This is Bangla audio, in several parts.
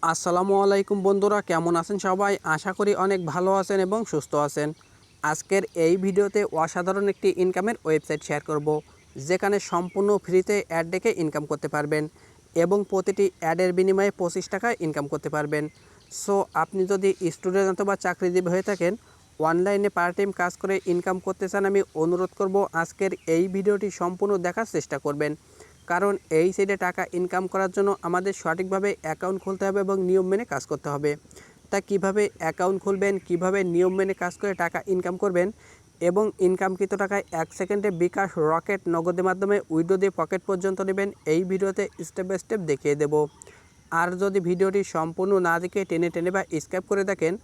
আসসালামু আলাইকুম বন্ধুরা, কেমন আছেন সবাই? আশা করি অনেক ভালো আছেন এবং সুস্থ আছেন। আজকের এই ভিডিওতে অসাধারণ একটি ইনকামের ওয়েবসাইট শেয়ার করব, যেখানে সম্পূর্ণ ফ্রিতে অ্যাড ডেকে ইনকাম করতে পারবেন এবং প্রতিটি অ্যাডের বিনিময়ে 25 টাকা ইনকাম করতে পারবেন। সো আপনি যদি স্টুডেন্ট অথবা চাকরিজীবী হয়ে থাকেন, অনলাইনে পার্ট টাইম কাজ করে ইনকাম করতে চান, আমি অনুরোধ করব আজকের এই ভিডিওটি সম্পূর্ণ দেখার চেষ্টা করবেন। কারণ এই সাইডে টাকা ইনকাম করার জন্য আমাদের সঠিকভাবে অ্যাকাউন্ট খুলতে হবে এবং নিয়ম মেনে কাজ করতে হবে। তা কিভাবে অ্যাকাউন্ট খুলবেন, কিভাবে নিয়ম মেনে কাজ করে টাকা ইনকাম করবেন এবং ইনকামকৃত টাকায় 1 সেকেন্ডে বিকাশ, রকেট, নগদের মাধ্যমে উইথড্র দিয়ে পকেট পর্যন্ত নেবেন, এই ভিডিওতে স্টেপ বাই স্টেপ দেখিয়ে দেব। আর যদি ভিডিওটি সম্পূর্ণ না দেখে টেনে টেনে বা স্কিপ করে দেখেন,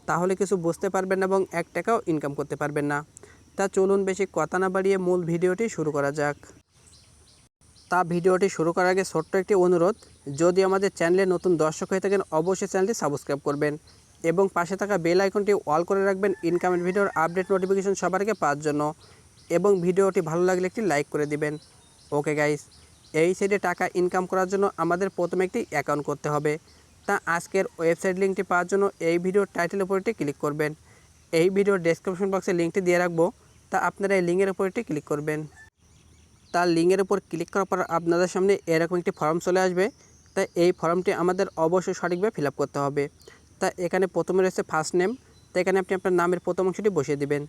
তাহলে কিছু বুঝতে পারবেন না এবং 1 টাকাও ইনকাম করতে পারবেন না। তা চলুন বেশি কথা না বাড়িয়ে মূল ভিডিওটি শুরু করা যাক। তা ভিডিওটি শুরু করার আগে ছোট্ট একটি অনুরোধ, যদি আমাদের চ্যানেলে নতুন দর্শক হয়ে থাকেন অবশ্যই চ্যানেলটি সাবস্ক্রাইব করবেন এবং পাশে থাকা বেল আইকনটি অল করে রাখবেন ইনকামের ভিডিওর আপডেট নোটিফিকেশন সবার আগে পাওয়ার জন্য। এবং ভিডিওটি ভালো লাগলে একটি লাইক করে দিবেন। ওকে গাইস, এই সাইডে টাকা ইনকাম করার জন্য আমাদের প্রথমে একটি অ্যাকাউন্ট করতে হবে। তা আজকের ওয়েবসাইট লিঙ্কটি পাওয়ার জন্য এই ভিডিওর টাইটেলের উপর একটি ক্লিক করবেন। এই ভিডিওর ডেসক্রিপশন বক্সে লিঙ্কটি দিয়ে রাখবো, তা আপনারা এই লিঙ্কের উপর একটি ক্লিক করবেন। তার লিঙ্কের উপর ক্লিক করার পর আপনাদের সামনে এরকম একটি ফর্ম চলে আসবে। তাই এই ফর্মটি আমাদের অবশ্যই সঠিকভাবে ফিল আপ করতে হবে। তা এখানে প্রথমে রয়েছে ফার্স্ট নেম, তো এখানে আপনি আপনার নামের প্রথম অংশটি বসিয়ে দিবেন।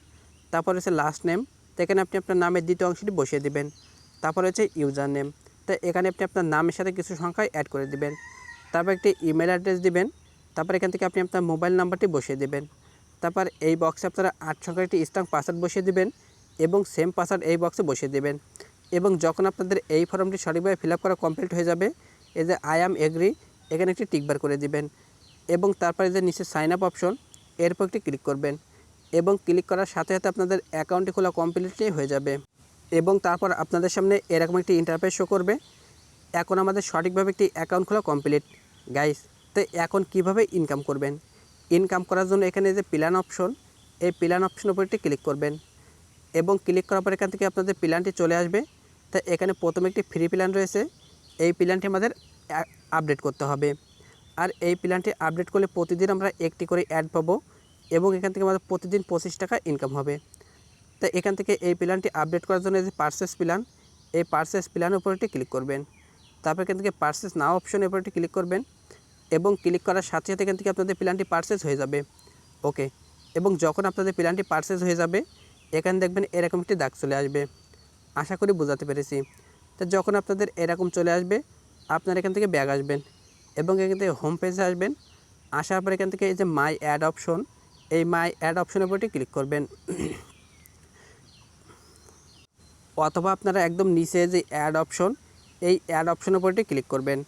তারপর রয়েছে লাস্ট নেম, তো এখানে আপনি আপনার নামের দ্বিতীয় অংশটি বসিয়ে দিবেন। তারপর রয়েছে ইউজার নেম, তো এখানে আপনি আপনার নামের সাথে কিছু সংখ্যা অ্যাড করে দিবেন। তারপর একটি ইমেল অ্যাড্রেস দিবেন। তারপর এখান থেকে আপনি আপনার মোবাইল নাম্বারটি বসিয়ে দেবেন। তারপর এই বক্সে আপনারা 8 সংখ্যার একটি স্ট্রং পাসওয়ার্ড বসিয়ে দিবেন এবং সেম পাসওয়ার্ড এই বক্সে বসিয়ে দেবেন। এবং যখন আপনাদের এই ফর্মটি সঠিকভাবে ফিল আপ করা কমপ্লিট হয়ে যাবে, এই যে আই অ্যাম এগ্রি এখানে একটি টিকবার করে দিবেন এবং তারপরে যে নিচে সাইন আপ অপশন এরপর একটি ক্লিক করবেন এবং ক্লিক করার সাথে সাথে আপনাদের অ্যাকাউন্টটি খোলা কমপ্লিটলি হয়ে যাবে। এবং তারপর আপনাদের সামনে এরকম একটি ইন্টারফেস শো করবে। এখন আমাদের সঠিকভাবে একটি অ্যাকাউন্ট খোলা কমপ্লিট গাইস। তো এখন কিভাবে ইনকাম করবেন? ইনকাম করার জন্য এখানে যে প্ল্যান অপশন, এই প্ল্যান অপশনের উপর একটি ক্লিক করবেন এবং ক্লিক করার পর এখান থেকে আপনাদের প্ল্যানটি চলে আসবে। তা এখানে প্রথমে একটি ফ্রি প্ল্যান রয়েছে, এই প্ল্যানটি আমাদের আপডেট করতে হবে। আর এই প্ল্যানটি আপডেট করলে প্রতিদিন আমরা একটি করে অ্যাড পাবো এবং এখান থেকে আমাদের প্রতিদিন 25 টাকা ইনকাম হবে। তা এখান থেকে এই প্ল্যানটি আপডেট করার জন্য যে পারচেস প্ল্যান, এই পারচেস প্ল্যানের উপর একটি ক্লিক করবেন। তারপর এখান থেকে পারচেস নাও অপশনের উপর একটি ক্লিক করবেন এবং ক্লিক করার সাথে সাথে এখান থেকে আপনাদের প্ল্যানটি পারচেস হয়ে যাবে। ওকে, এবং যখন আপনাদের প্ল্যানটি পারচেস হয়ে যাবে, এখানে দেখবেন এরকম একটি দাগ চলে আসবে। আশা করি বোঝাতে পেরেছি। তো যখন আপনাদের এরকম চলে আসবে, আপনারা এখান থেকে ব্যাক আসবেন এবং এখান থেকে হোম পেজে আসবেন। আসার পর এখান থেকে এই যে মাই অ্যাড অপশন, এই মাই অ্যাড অপশনের উপরটি ক্লিক করবেন অথবা আপনারা একদম নিচে যে অ্যাড অপশন, এই অ্যাড অপশনের উপরটি ক্লিক করবেন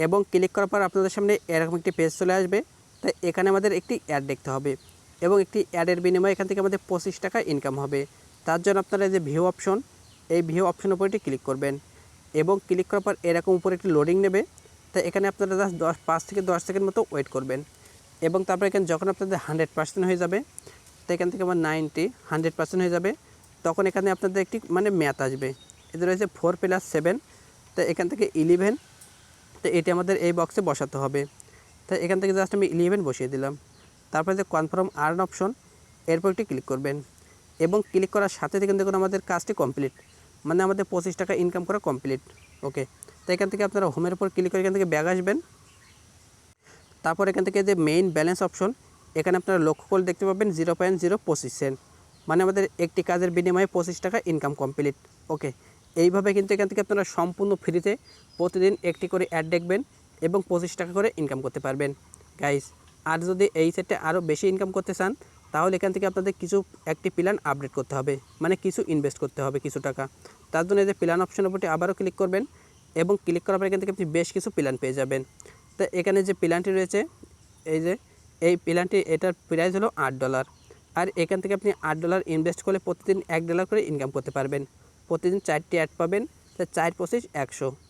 এবং ক্লিক করার পর আপনাদের সামনে এরকম একটি পেজ চলে আসবে। তাই এখানে আমাদের একটি অ্যাড দেখতে হবে এবং একটি অ্যাডের বিনিময়ে এখান থেকে আমাদের 25 টাকা ইনকাম হবে। তার জন্য আপনারা যে ভিউ অপশন, এই ভিউ অপশনের উপরটি ক্লিক করবেন এবং ক্লিক করার পর এরকম উপরে একটি লোডিং নেবে। তাই এখানে আপনারা জাস্ট 5 থেকে 10 সেকেন্ড মতো ওয়েট করবেন এবং তারপর এখানে যখন আপনাদের 100% হয়ে যাবে, তো এখান থেকে আমার 100% হয়ে যাবে, তখন এখানে আপনাদের একটি ম্যাথ আসবে। এদের রয়েছে 4 + 7, তো এখান থেকে 11, তো এটি আমাদের এই বক্সে বসাতে হবে। তো এখান থেকে জাস্ট আমি 11 বসিয়ে দিলাম। তারপরে যে কনফার্ম আর্ন অপশন, এরপর একটি ক্লিক করবেন এবং ক্লিক করার সাথে থেকে দেখুন আমাদের কাজটি কমপ্লিট, আমাদের 25 টাকা ইনকাম করা কমপ্লিট। ওকে, তো এখান থেকে আপনারা হোমের উপর ক্লিক করে এখান থেকে ব্যাক আসবেন। তারপর এখান থেকে যে মেইন ব্যালেন্স অপশন, এখানে আপনারা লক্ষ্য করে দেখতে পাবেন 0.025 সেন্ট, আমাদের একটি কাজের বিনিময়ে 25 টাকা ইনকাম কমপ্লিট। ওকে, এইভাবে কিন্তু এখান থেকে আপনারা সম্পূর্ণ ফ্রিতে প্রতিদিন একটি করে অ্যাড দেখবেন এবং 25 টাকা করে ইনকাম করতে পারবেন গাইস। আর যদি এই সেটে আরও বেশি ইনকাম করতে চান, তাহলে এখান থেকে আপনাদের কিছু একটি প্ল্যান আপডেট করতে হবে, কিছু ইনভেস্ট করতে হবে কিছু টাকা। তার জন্য এই যে প্ল্যান অপশনের উপরটি আবারও ক্লিক করবেন এবং ক্লিক করার পর এখান থেকে আপনি বেশ কিছু প্ল্যান পেয়ে যাবেন। তো এখানে যে প্ল্যানটি রয়েছে, এই প্ল্যানটি, এটার প্রাইস হলো $8। আর এখান থেকে আপনি $8 ইনভেস্ট করলে প্রতিদিন $1 করে ইনকাম করতে পারবেন। প্রতিদিন 4টি অ্যাড পাবেন, তো 4 × 25 =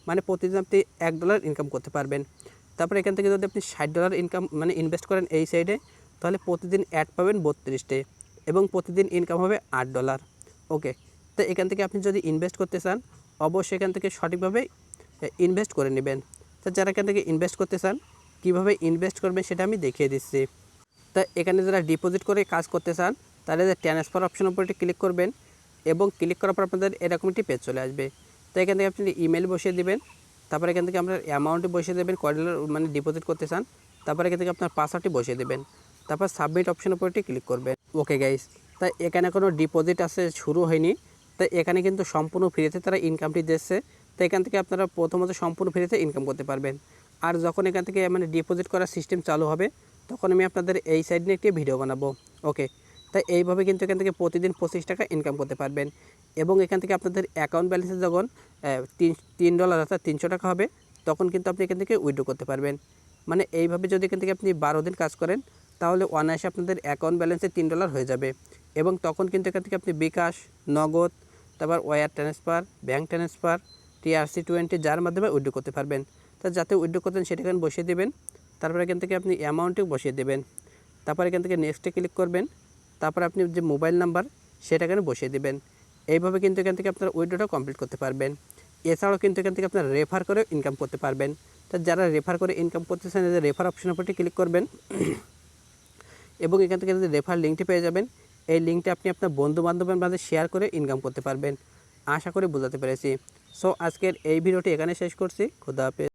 100, প্রতিদিন আপনি $1 ইনকাম করতে পারবেন। তারপর এখান থেকে যদি আপনি $60 ইনকাম ইনভেস্ট করেন এই সাইডে, তাহলে প্রতিদিন অ্যাড পাবেন 32টে এবং প্রতিদিন ইনকাম হবে $8। ওকে, তো এখান থেকে আপনি যদি ইনভেস্ট করতে চান, অবশ্যই এখান থেকে সঠিকভাবে ইনভেস্ট করে নেবেন। তো যারা এখান থেকে ইনভেস্ট করতে চান, কিভাবে ইনভেস্ট করবেন সেটা আমি দেখিয়ে দিচ্ছি। তা এখানে যারা ডিপোজিট করে কাজ করতে চান তাহলে যে ট্রান্সফার অপশন উপর ক্লিক করবেন এবং ক্লিক করার পর আপনাদের এরকম একটি পেজ চলে আসবে। তো এখান থেকে আপনি ইমেল বসিয়ে দিবেন, তারপরে এখান থেকে আপনার অ্যামাউন্টটি বসিয়ে দেবেন, কয় ডলার মানে ডিপোজিট করতে চান, তারপরে এখান থেকে আপনার পাসওয়ার্ডটি বসিয়ে দেবেন, তারপর সাবমিট অপশন উপরটি ক্লিক করবেন। ওকে গাইস, তাই এখানে কোনো ডিপোজিট আছে শুরু হয়নি, তাই এখানে কিন্তু সম্পূর্ণ ফ্রিতে তারা ইনকামটি দিচ্ছে। তো এখান থেকে আপনারা প্রথমত সম্পূর্ণ ফ্রিতে ইনকাম করতে পারবেন। আর যখন এখান থেকে মানে ডিপোজিট করার সিস্টেম চালু হবে তখন আমি আপনাদের এই সাইড নিয়ে একটি ভিডিও বানাবো। ওকে, তাই এইভাবে কিন্তু এখান থেকে প্রতিদিন 25 টাকা ইনকাম করতে পারবেন। এবং এখান থেকে আপনাদের অ্যাকাউন্ট ব্যালেন্সে যখন $3 অর্থাৎ 300 টাকা হবে তখন কিন্তু আপনি এখান থেকে উইথড্র করতে পারবেন। মানে এইভাবে যদি এখান থেকে আপনি 12 দিন কাজ করেন তাহলে অনায়াসে আপনাদের অ্যাকাউন্ট ব্যালেন্সে $3 হয়ে যাবে। এবং তখন কিন্তু এখান থেকে আপনি বিকাশ, নগদ, তারপর wire transfer, bank transfer, TRC20 যার মাধ্যমে উইথড্র করতে পারবেন। তা যাতে উইথড্র করতেন সেটা এখানে বসিয়ে দেবেন, তারপর এখান থেকে আপনি অ্যামাউন্টটি বসিয়ে দেবেন, তারপর এখান থেকে নেক্সটে ক্লিক করবেন, তারপর আপনি যে মোবাইল নাম্বার সেটা এখানে বসিয়ে দেবেন। এইভাবে কিন্তু এখান থেকে আপনারা উইথড্রটা কমপ্লিট করতে পারবেন। এছাড়াও কিন্তু এখান থেকে আপনারা রেফার করে ইনকাম করতে পারবেন। তা যারা রেফার করে ইনকাম করতেছেন যে রেফার অপশনের উপরটি ক্লিক করবেন এবং এখান থেকে যে রেফার লিঙ্কটি পেয়ে যাবেন, এই লিঙ্কটি আপনি আপনার বন্ধুবান্ধবের মাঝে শেয়ার করে ইনকাম করতে পারবেন। আশা করি বোঝাতে পেরেছি। সো আজকের এই ভিডিওটি এখানে শেষ করছি। খোদা হাফেজ।